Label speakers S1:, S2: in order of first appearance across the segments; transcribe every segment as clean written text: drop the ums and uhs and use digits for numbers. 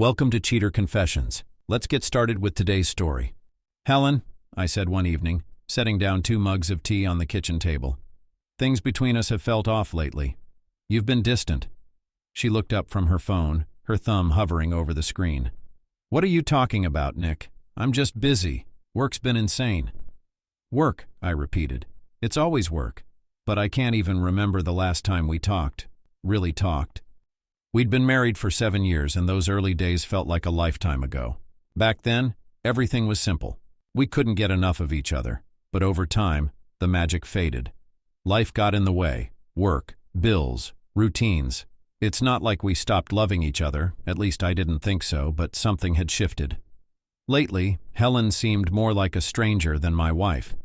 S1: Welcome to Cheater Confessions. Let's get started with today's story. Helen, I said one evening, setting down 2 mugs of tea on the kitchen table. Things between us have felt off lately. You've been distant. She looked up from her phone, her thumb hovering over the screen. What are you talking about, Nick? I'm just busy. Work's been insane. Work, I repeated. It's always work. But I can't even remember the last time we talked. Really talked. We'd been married for 7 years, and those early days felt like a lifetime ago. Back then, everything was simple. We couldn't get enough of each other. But over time, the magic faded. Life got in the way. Work, bills, routines. It's not like we stopped loving each other, at least I didn't think so, but something had shifted. Lately, Helen seemed more like a stranger than my wife.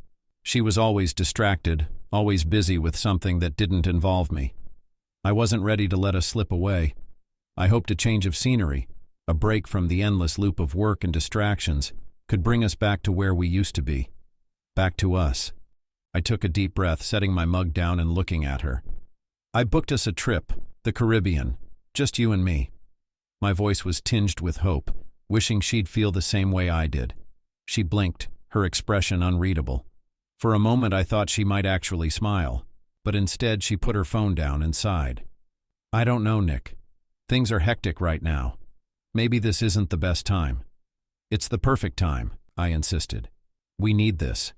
S1: She was always distracted, always busy with something that didn't involve me. I wasn't ready to let us slip away. I hoped a change of scenery, a break from the endless loop of work and distractions, could bring us back to where we used to be. Back to us. I took a deep breath, setting my mug down and looking at her. I booked us a trip, the Caribbean, just you and me. My voice was tinged with hope, wishing she'd feel the same way I did. She blinked, her expression unreadable. For a moment I thought she might actually smile, but instead she put her phone down and sighed. I don't know, Nick. Things are hectic right now. Maybe this isn't the best time. It's the perfect time, I insisted. We need this.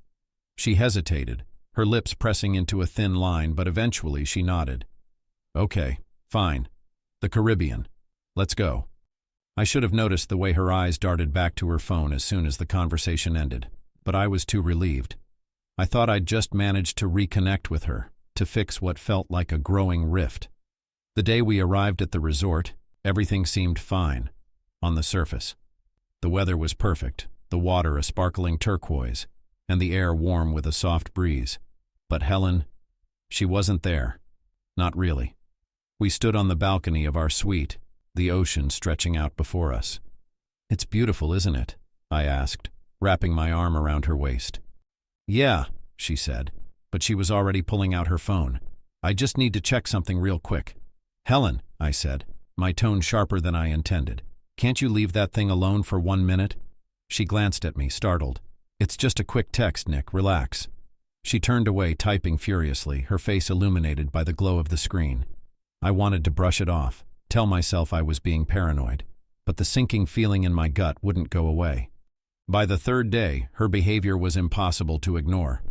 S1: She hesitated, her lips pressing into a thin line, but eventually she nodded. Okay, fine. The Caribbean. Let's go. I should have noticed the way her eyes darted back to her phone as soon as the conversation ended, but I was too relieved. I thought I'd just managed to reconnect with her, to fix what felt like a growing rift. The day we arrived at the resort, everything seemed fine, on the surface. The weather was perfect, the water a sparkling turquoise, and the air warm with a soft breeze. But Helen, she wasn't there. Not really. We stood on the balcony of our suite, the ocean stretching out before us. It's beautiful, isn't it? I asked, wrapping my arm around her waist. Yeah, she said, but she was already pulling out her phone. I just need to check something real quick. Helen, I said, my tone sharper than I intended. Can't you leave that thing alone for 1 minute? She glanced at me, startled. It's just a quick text, Nick, relax. She turned away, typing furiously, her face illuminated by the glow of the screen. I wanted to brush it off, tell myself I was being paranoid, but the sinking feeling in my gut wouldn't go away. By the 3rd day, her behavior was impossible to ignore.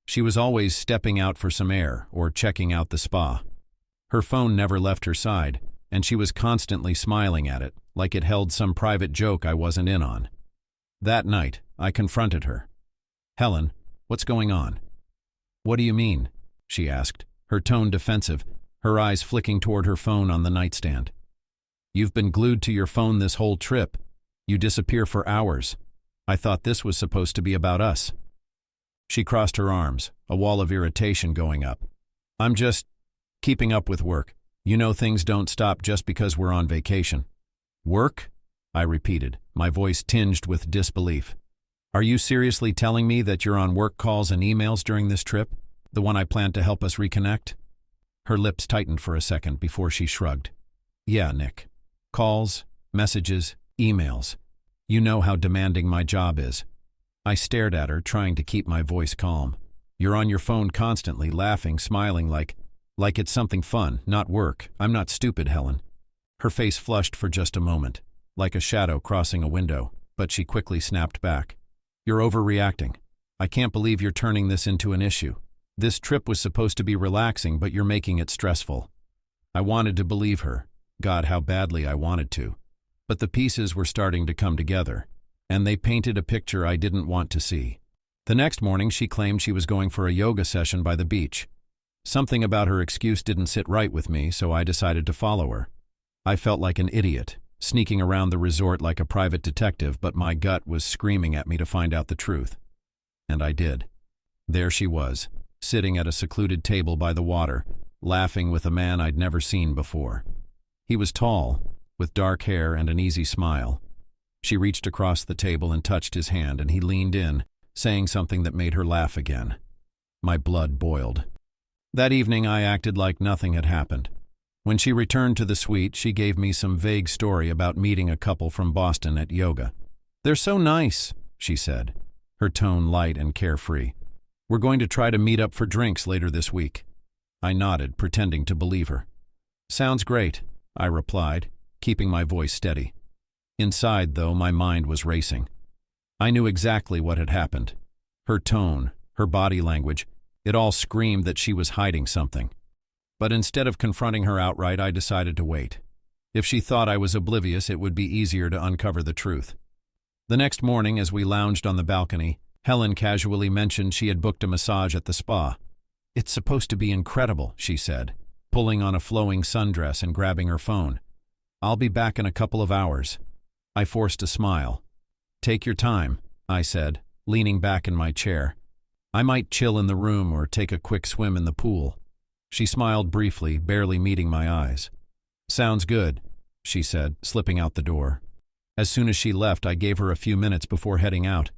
S1: She was always stepping out for some air or checking out the spa. Her phone never left her side, and she was constantly smiling at it, like it held some private joke I wasn't in on. That night, I confronted her. Helen, what's going on? What do you mean? She asked, her tone defensive, her eyes flicking toward her phone on the nightstand. You've been glued to your phone this whole trip. You disappear for hours. I thought this was supposed to be about us. She crossed her arms, a wall of irritation going up. I'm just keeping up with work. You know things don't stop just because we're on vacation. Work? I repeated, my voice tinged with disbelief. Are you seriously telling me that you're on work calls and emails during this trip? The one I planned to help us reconnect? Her lips tightened for a second before she shrugged. Yeah, Nick. Calls, messages, emails. You know how demanding my job is. I stared at her, trying to keep my voice calm. You're on your phone constantly, laughing, smiling like it's something fun, not work. I'm not stupid, Helen. Her face flushed for just a moment, like a shadow crossing a window, but she quickly snapped back. You're overreacting. I can't believe you're turning this into an issue. This trip was supposed to be relaxing, but you're making it stressful. I wanted to believe her. God, how badly I wanted to. But the pieces were starting to come together, and they painted a picture I didn't want to see. The next morning, she claimed she was going for a yoga session by the beach. Something about her excuse didn't sit right with me, so I decided to follow her. I felt like an idiot, sneaking around the resort like a private detective, but my gut was screaming at me to find out the truth. And I did. There she was, sitting at a secluded table by the water, laughing with a man I'd never seen before. He was tall, with dark hair and an easy smile. She reached across the table and touched his hand, and he leaned in, saying something that made her laugh again. My blood boiled. That evening I acted like nothing had happened. When she returned to the suite, she gave me some vague story about meeting a couple from Boston at yoga. "They're so nice," she said, her tone light and carefree. "We're going to try to meet up for drinks later this week." I nodded, pretending to believe her. "Sounds great," I replied, keeping my voice steady. Inside, though, my mind was racing. I knew exactly what had happened. Her tone, her body language, it all screamed that she was hiding something. But instead of confronting her outright, I decided to wait. If she thought I was oblivious, it would be easier to uncover the truth. The next morning, as we lounged on the balcony, Helen casually mentioned she had booked a massage at the spa. "It's supposed to be incredible," she said, pulling on a flowing sundress and grabbing her phone. "I'll be back in a couple of hours." I forced a smile. "Take your time," I said, leaning back in my chair. "I might chill in the room or take a quick swim in the pool." She smiled briefly, barely meeting my eyes. "Sounds good," she said, slipping out the door. As soon as she left, I gave her a few minutes before heading out.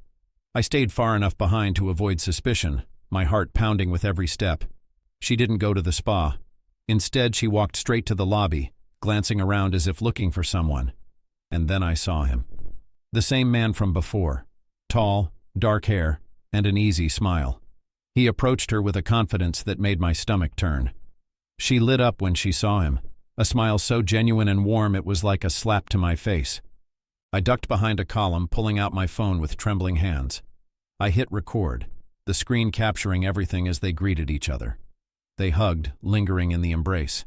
S1: I stayed far enough behind to avoid suspicion, my heart pounding with every step. She didn't go to the spa. Instead, she walked straight to the lobby, glancing around as if looking for someone. And then I saw him. The same man from before. Tall, dark hair, and an easy smile. He approached her with a confidence that made my stomach turn. She lit up when she saw him, a smile so genuine and warm it was like a slap to my face. I ducked behind a column, pulling out my phone with trembling hands. I hit record, the screen capturing everything as they greeted each other. They hugged, lingering in the embrace.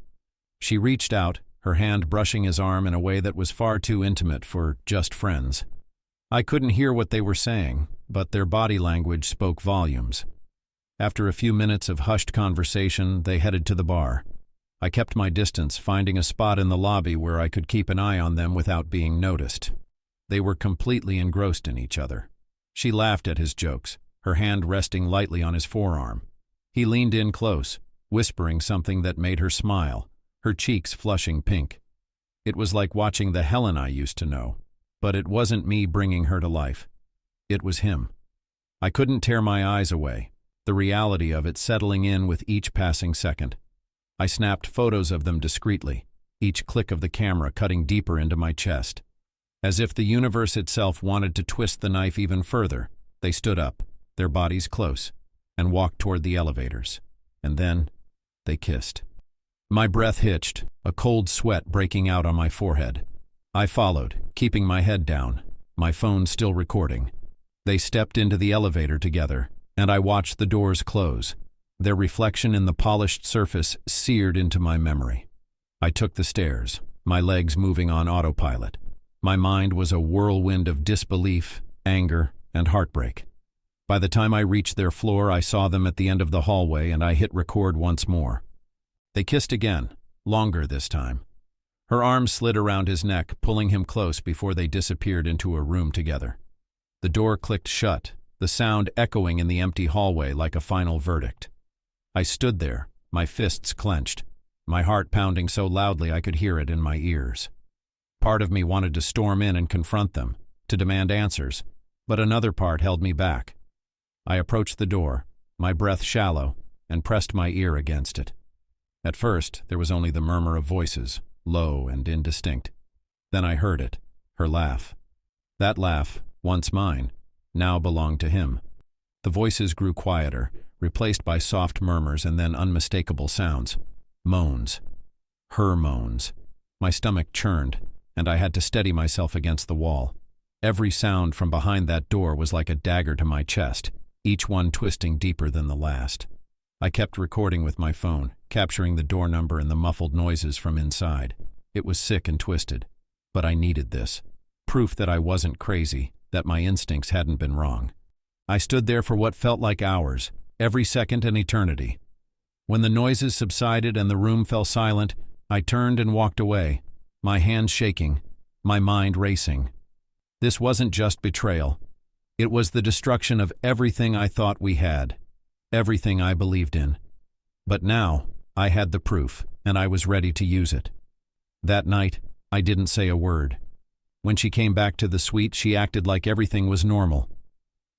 S1: She reached out, her hand brushing his arm in a way that was far too intimate for just friends. I couldn't hear what they were saying, but their body language spoke volumes. After a few minutes of hushed conversation, they headed to the bar. I kept my distance, finding a spot in the lobby where I could keep an eye on them without being noticed. They were completely engrossed in each other. She laughed at his jokes, her hand resting lightly on his forearm. He leaned in close, whispering something that made her smile, her cheeks flushing pink. It was like watching the Helen I used to know, but it wasn't me bringing her to life. It was him. I couldn't tear my eyes away, the reality of it settling in with each passing second. I snapped photos of them discreetly, each click of the camera cutting deeper into my chest. As if the universe itself wanted to twist the knife even further, they stood up, their bodies close, and walked toward the elevators. And then, they kissed. My breath hitched, a cold sweat breaking out on my forehead. I followed, keeping my head down, my phone still recording. They stepped into the elevator together, and I watched the doors close, their reflection in the polished surface seared into my memory. I took the stairs, my legs moving on autopilot. My mind was a whirlwind of disbelief, anger, and heartbreak. By the time I reached their floor, I saw them at the end of the hallway, and I hit record once more. They kissed again, longer this time. Her arms slid around his neck, pulling him close before they disappeared into a room together. The door clicked shut, the sound echoing in the empty hallway like a final verdict. I stood there, my fists clenched, my heart pounding so loudly I could hear it in my ears. Part of me wanted to storm in and confront them, to demand answers, but another part held me back. I approached the door, my breath shallow, and pressed my ear against it. At first, there was only the murmur of voices, low and indistinct. Then I heard it, her laugh. That laugh, once mine, now belonged to him. The voices grew quieter, replaced by soft murmurs and then unmistakable sounds. Moans. Her moans. My stomach churned, and I had to steady myself against the wall. Every sound from behind that door was like a dagger to my chest, each one twisting deeper than the last. I kept recording with my phone, capturing the door number and the muffled noises from inside. It was sick and twisted, but I needed this. Proof that I wasn't crazy, that my instincts hadn't been wrong. I stood there for what felt like hours, every second an eternity. When the noises subsided and the room fell silent, I turned and walked away, my hands shaking, my mind racing. This wasn't just betrayal. It was the destruction of everything I thought we had, everything I believed in. But now, I had the proof, and I was ready to use it. That night, I didn't say a word. When she came back to the suite, she acted like everything was normal.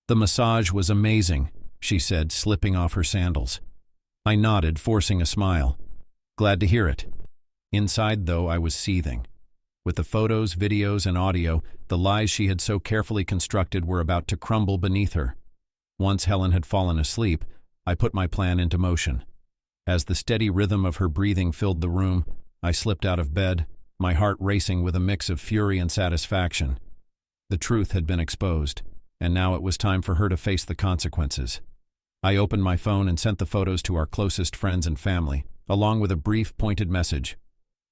S1: "The massage was amazing," she said, slipping off her sandals. I nodded, forcing a smile. "Glad to hear it." Inside, though, I was seething. With the photos, videos, and audio, the lies she had so carefully constructed were about to crumble beneath her. Once Helen had fallen asleep, I put my plan into motion. As the steady rhythm of her breathing filled the room, I slipped out of bed, my heart racing with a mix of fury and satisfaction. The truth had been exposed, and now it was time for her to face the consequences. I opened my phone and sent the photos to our closest friends and family, along with a brief, pointed message.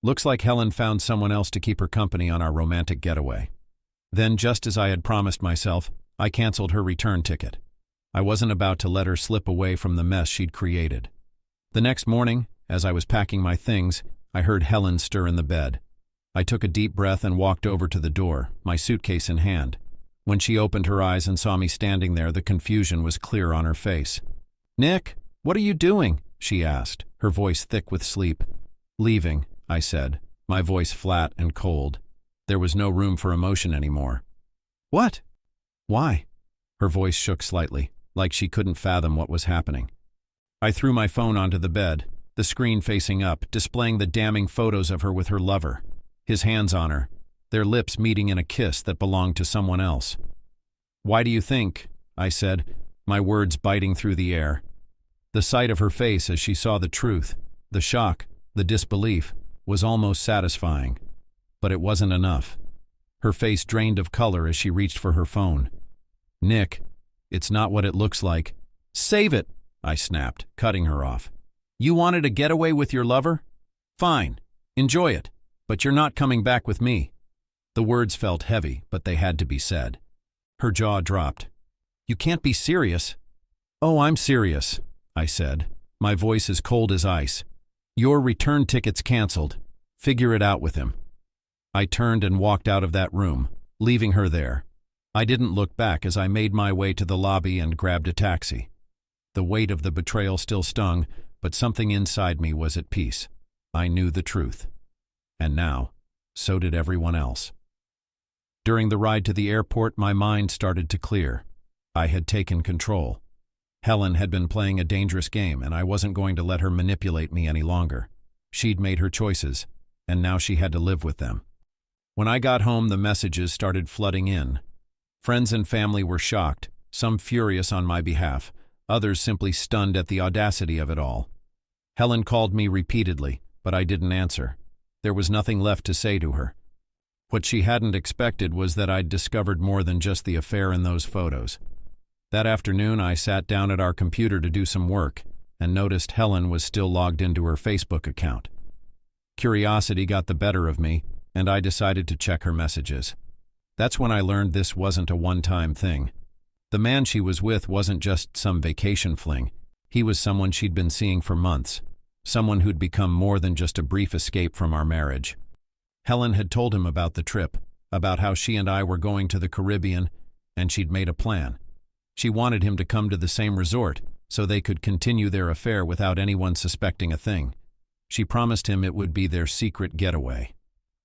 S1: Looks like Helen found someone else to keep her company on our romantic getaway. Then, just as I had promised myself, I canceled her return ticket. I wasn't about to let her slip away from the mess she'd created. The next morning, as I was packing my things, I heard Helen stir in the bed. I took a deep breath and walked over to the door, my suitcase in hand. When she opened her eyes and saw me standing there, the confusion was clear on her face. "Nick, what are you doing?" she asked, her voice thick with sleep. "Leaving," I said, my voice flat and cold. There was no room for emotion anymore. "What? Why?" Her voice shook slightly, like she couldn't fathom what was happening. I threw my phone onto the bed, the screen facing up, displaying the damning photos of her with her lover, his hands on her, their lips meeting in a kiss that belonged to someone else. "Why do you think?" I said, my words biting through the air. The sight of her face as she saw the truth, the shock, the disbelief, was almost satisfying. But it wasn't enough. Her face drained of color as she reached for her phone. "Nick, it's not what it looks like." "Save it," I snapped, cutting her off. "You wanted a getaway with your lover? Fine, enjoy it, but you're not coming back with me." The words felt heavy, but they had to be said. Her jaw dropped. "You can't be serious." "Oh, I'm serious," I said, my voice as cold as ice. "Your return ticket's canceled. Figure it out with him." I turned and walked out of that room, leaving her there. I didn't look back as I made my way to the lobby and grabbed a taxi. The weight of the betrayal still stung, but something inside me was at peace. I knew the truth. And now, so did everyone else. During the ride to the airport, my mind started to clear. I had taken control. Helen had been playing a dangerous game, and I wasn't going to let her manipulate me any longer. She'd made her choices, and now she had to live with them. When I got home, the messages started flooding in. Friends and family were shocked, some furious on my behalf, others simply stunned at the audacity of it all. Helen called me repeatedly, but I didn't answer. There was nothing left to say to her. What she hadn't expected was that I'd discovered more than just the affair in those photos. That afternoon, I sat down at our computer to do some work and noticed Helen was still logged into her Facebook account. Curiosity got the better of me, and I decided to check her messages. That's when I learned this wasn't a one-time thing. The man she was with wasn't just some vacation fling. He was someone she'd been seeing for months, someone who'd become more than just a brief escape from our marriage. Helen had told him about the trip, about how she and I were going to the Caribbean, and she'd made a plan. She wanted him to come to the same resort so they could continue their affair without anyone suspecting a thing. She promised him it would be their secret getaway.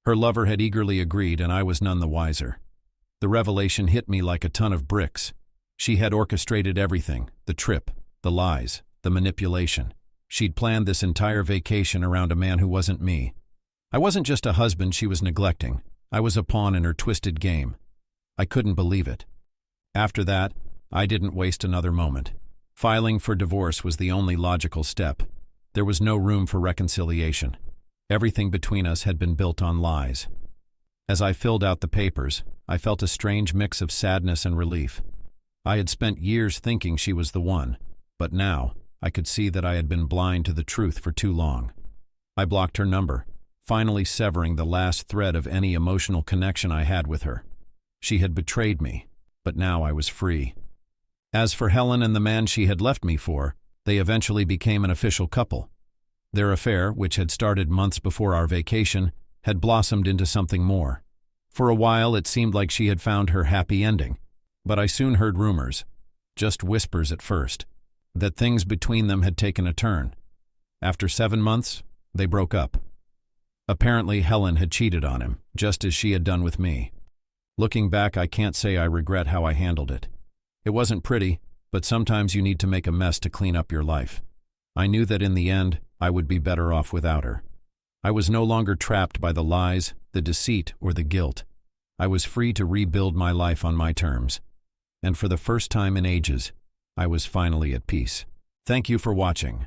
S1: Her lover had eagerly agreed, and I was none the wiser. The revelation hit me like a ton of bricks. She had orchestrated everything, the trip, the lies, the manipulation. She'd planned this entire vacation around a man who wasn't me. I wasn't just a husband she was neglecting. I was a pawn in her twisted game. I couldn't believe it. After that, I didn't waste another moment. Filing for divorce was the only logical step. There was no room for reconciliation. Everything between us had been built on lies. As I filled out the papers, I felt a strange mix of sadness and relief. I had spent years thinking she was the one, but now I could see that I had been blind to the truth for too long. I blocked her number, finally severing the last thread of any emotional connection I had with her. She had betrayed me, but now I was free. As for Helen and the man she had left me for, they eventually became an official couple. Their affair, which had started months before our vacation, had blossomed into something more. For a while, it seemed like she had found her happy ending, but I soon heard rumors, just whispers at first, that things between them had taken a turn. After 7 months, they broke up. Apparently, Helen had cheated on him, just as she had done with me. Looking back, I can't say I regret how I handled it. It wasn't pretty, but sometimes you need to make a mess to clean up your life. I knew that in the end, I would be better off without her. I was no longer trapped by the lies, the deceit, or the guilt. I was free to rebuild my life on my terms. And for the first time in ages, I was finally at peace. Thank you for watching.